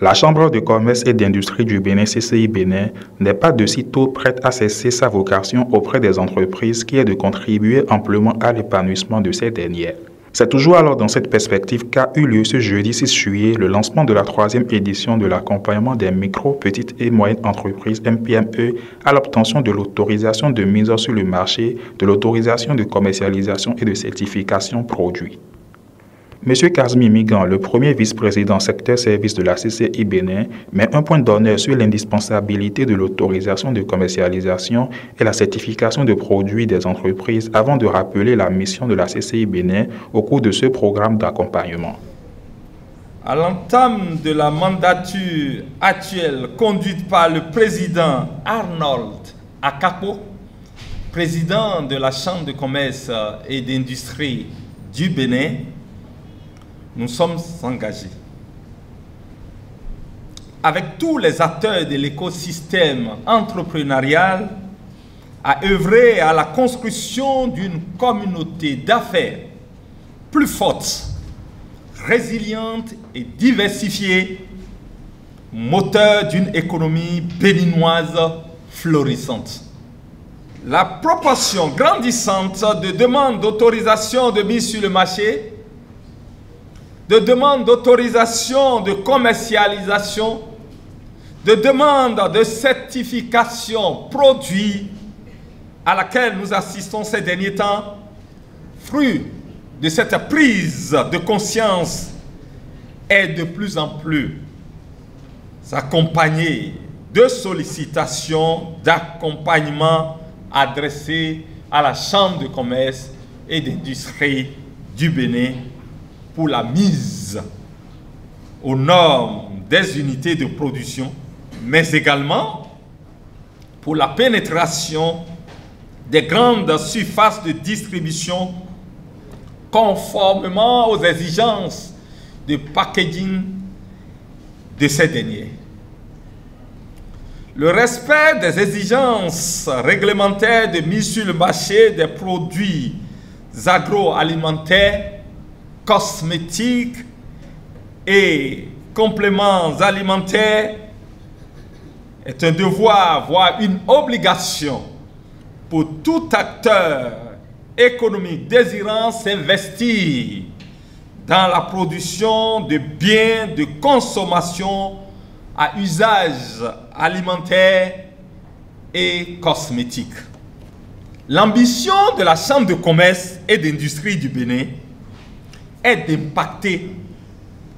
La Chambre de commerce et d'industrie du Bénin, CCI Bénin, n'est pas de sitôt prête à cesser sa vocation auprès des entreprises qui est de contribuer amplement à l'épanouissement de ces dernières. C'est toujours alors dans cette perspective qu'a eu lieu ce jeudi 6 juillet le lancement de la 3e édition de l'accompagnement des micro, petites et moyennes entreprises MPME à l'obtention de l'autorisation de mise sur le marché, de l'autorisation de commercialisation et de certification produits. M. Kazmi Migan, le premier vice-président secteur service de la CCI Bénin, met un point d'honneur sur l'indispensabilité de l'autorisation de commercialisation et la certification de produits des entreprises avant de rappeler la mission de la CCI Bénin au cours de ce programme d'accompagnement. À l'entame de la mandature actuelle conduite par le président Arnold Akapo, président de la Chambre de commerce et d'industrie du Bénin, nous sommes engagés avec tous les acteurs de l'écosystème entrepreneurial à œuvrer à la construction d'une communauté d'affaires plus forte, résiliente et diversifiée, moteur d'une économie béninoise florissante. La proportion grandissante de demandes d'autorisation de mise sur le marché, de demandes d'autorisation de commercialisation, de demandes de certification produits à laquelle nous assistons ces derniers temps, fruit de cette prise de conscience, est de plus en plus accompagnée de sollicitations d'accompagnement adressées à la Chambre de commerce et d'industrie du Bénin pour la mise aux normes des unités de production, mais également pour la pénétration des grandes surfaces de distribution conformément aux exigences de packaging de ces derniers. Le respect des exigences réglementaires de mise sur le marché des produits agroalimentaires, cosmétiques et compléments alimentaires est un devoir, voire une obligation pour tout acteur économique désirant s'investir dans la production de biens de consommation à usage alimentaire et cosmétique. L'ambition de la Chambre de commerce et d'industrie du Bénin est d'impacter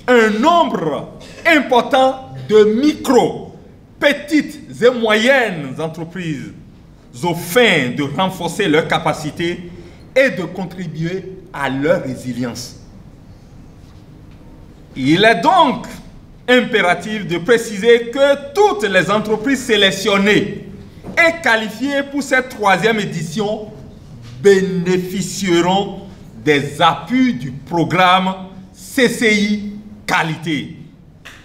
un nombre important de micro, petites et moyennes entreprises aux fins de renforcer leurs capacités et de contribuer à leur résilience. Il est donc impératif de préciser que toutes les entreprises sélectionnées et qualifiées pour cette 3e édition bénéficieront des appuis du programme CCI Qualité.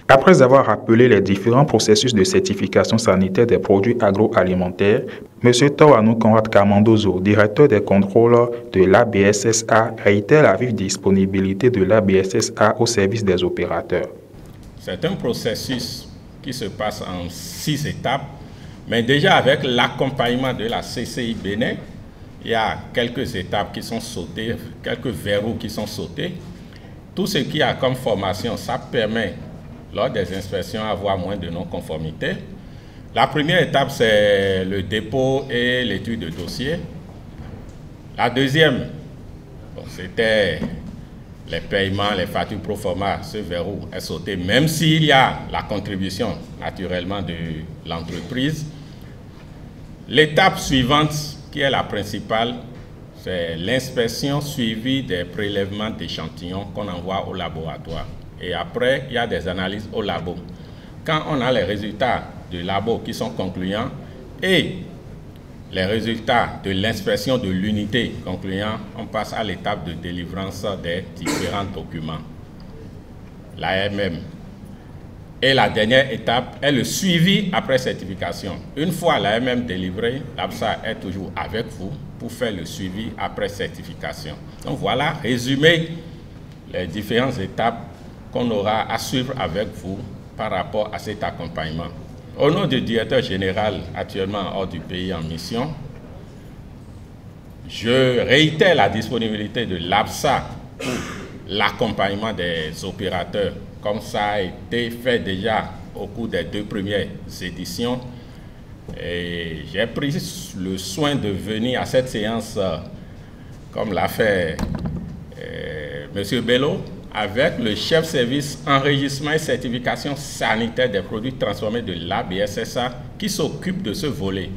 Après avoir rappelé les différents processus de certification sanitaire des produits agroalimentaires, M. Tawanou Conrad Kamandozo, directeur des contrôles de l'ABSSA, réitère la vive disponibilité de l'ABSSA au service des opérateurs. C'est un processus qui se passe en 6 étapes, mais déjà avec l'accompagnement de la CCI Bénin, il y a quelques étapes qui sont sautées, quelques verrous qui sont sautés. Tout ce qui a comme formation, ça permet, lors des inspections, d'avoir moins de non-conformité. La première étape, c'est le dépôt et l'étude de dossier. La deuxième, c'était les paiements, les factures pro forma. Ce verrou est sauté, même s'il y a la contribution, naturellement, de l'entreprise. L'étape suivante, qui est la principale, c'est l'inspection suivie des prélèvements d'échantillons qu'on envoie au laboratoire. Et après, il y a des analyses au labo. Quand on a les résultats du labo qui sont concluants et les résultats de l'inspection de l'unité concluant, on passe à l'étape de délivrance des différents documents, l'AMM. Et la dernière étape est le suivi après certification. Une fois l'AMM délivrée, l'ABSA est toujours avec vous pour faire le suivi après certification. Donc voilà, résumé les différentes étapes qu'on aura à suivre avec vous par rapport à cet accompagnement. Au nom du directeur général actuellement hors du pays en mission, je réitère la disponibilité de l'ABSA pour l'accompagnement des opérateurs, comme ça a été fait déjà au cours des 2 premières éditions. Et j'ai pris le soin de venir à cette séance, comme l'a fait M. Bello, avec le chef service enregistrement et certification sanitaire des produits transformés de l'ABSSA qui s'occupe de ce volet.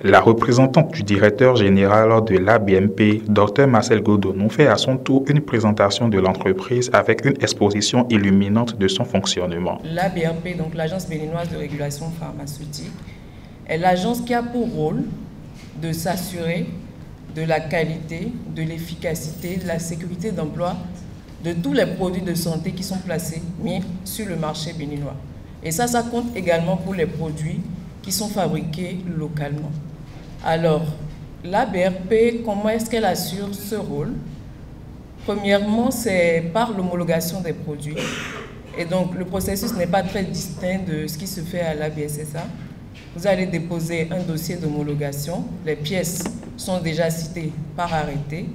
La représentante du directeur général de l'ABMP, Dr Marcel Godot, nous fait à son tour une présentation de l'entreprise avec une exposition illuminante de son fonctionnement. L'ABMP, donc l'Agence béninoise de régulation pharmaceutique, est l'agence qui a pour rôle de s'assurer de la qualité, de l'efficacité, de la sécurité d'emploi de tous les produits de santé qui sont placés, mis sur le marché béninois. Et ça compte également pour les produits qui sont fabriqués localement. Alors, l'ABRP, comment est-ce qu'elle assure ce rôle? Premièrement, c'est par l'homologation des produits. Et donc, le processus n'est pas très distinct de ce qui se fait à l'ABSSA. Vous allez déposer un dossier d'homologation. Les pièces sont déjà citées par arrêté.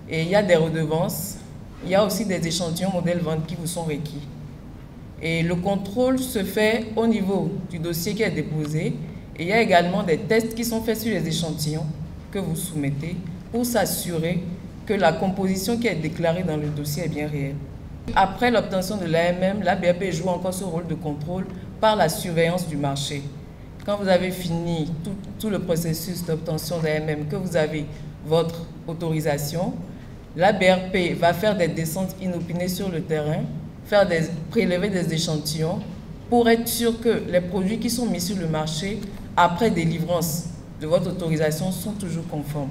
Et il y a des redevances. Il y a aussi des échantillons modèles vente qui vous sont requis. Et le contrôle se fait au niveau du dossier qui est déposé. Et il y a également des tests qui sont faits sur les échantillons que vous soumettez pour s'assurer que la composition qui est déclarée dans le dossier est bien réelle. Après l'obtention de l'AMM, l'ABRP joue encore ce rôle de contrôle par la surveillance du marché. Quand vous avez fini tout le processus d'obtention de l'AMM, que vous avez votre autorisation, l'ABRP va faire des descentes inopinées sur le terrain, prélever des échantillons pour être sûr que les produits qui sont mis sur le marché après délivrance de votre autorisation sont toujours conformes.